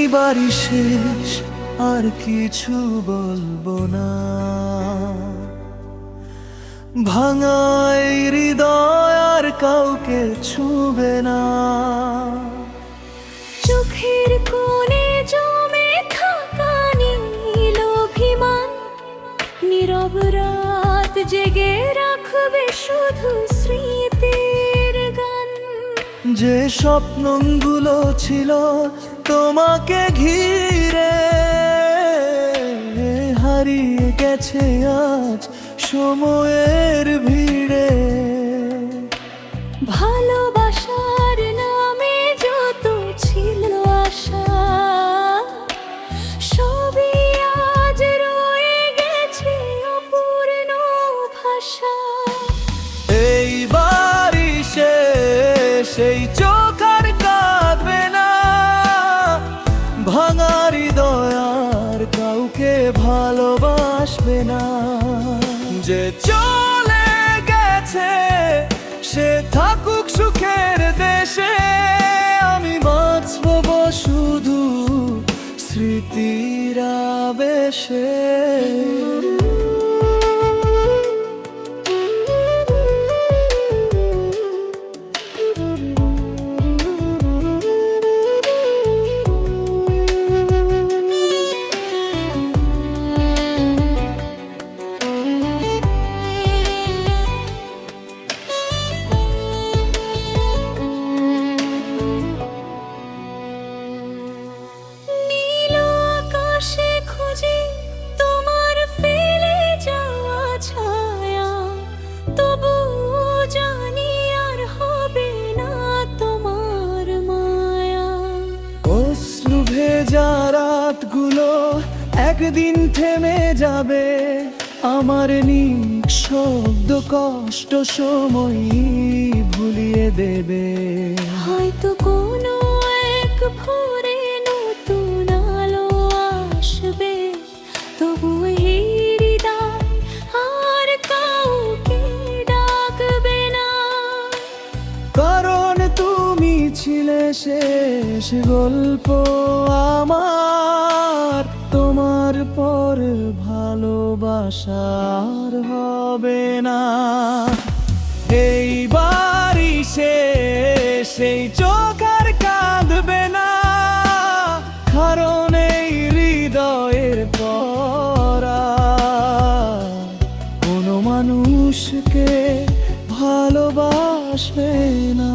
এইবারই শেষ, আর কিছু বলবো না। ভাঙা এই হৃদয় আর কাউকে ছুঁবে না। চোখের কোণে জমে থাকা নীল অভিমান, নীরব রাত জেগে রাখবে শুধু স্মৃতির গান। যে স্বপ্নগুলো ছিল তোমাকে ঘিরে, হারিয়ে গেছে আজ সময়ের ভিড়ে। ভালোবাসার নামে যত ছিল আশা, সবই আজ রয়ে গেছে অপূর্ণ ভাষা। এইবারই শেষ, এই চোখ আর কাঁদবে না। ভাঙা হৃদয় আর কাউকে ভালোবাসবে না। যে চলে গেছে সে থাকুক সুখের দেশে, আমি বাঁচব শুধু স্মৃতির আবেশে। নীল আকাশে খুঁজি তোমার ফেলে যাওয়া ছায়া, তবু জানি আর হবে না তোমার মায়া। অশ্রু ভেজা রাতগুলো একদিন থেমে যাবে, আমার নিঃশব্দ কষ্ট সময়ই ভুলিয়ে দেবে। হয়তো কোনো এক ভোরে নতুন আলো আসবে, তবু এই হৃদয় আর কাউকে ডাকবে না। কারণ তুমি ছিলে শেষ গল্প আমার, তোমার পর ভালোবাসার হবে না। এইবারই শেষ, এই চোখ আর কাঁদবে না। কারণ এই হৃদয়ের পর আর কোনো মানুষকে ভালোবাসবে না।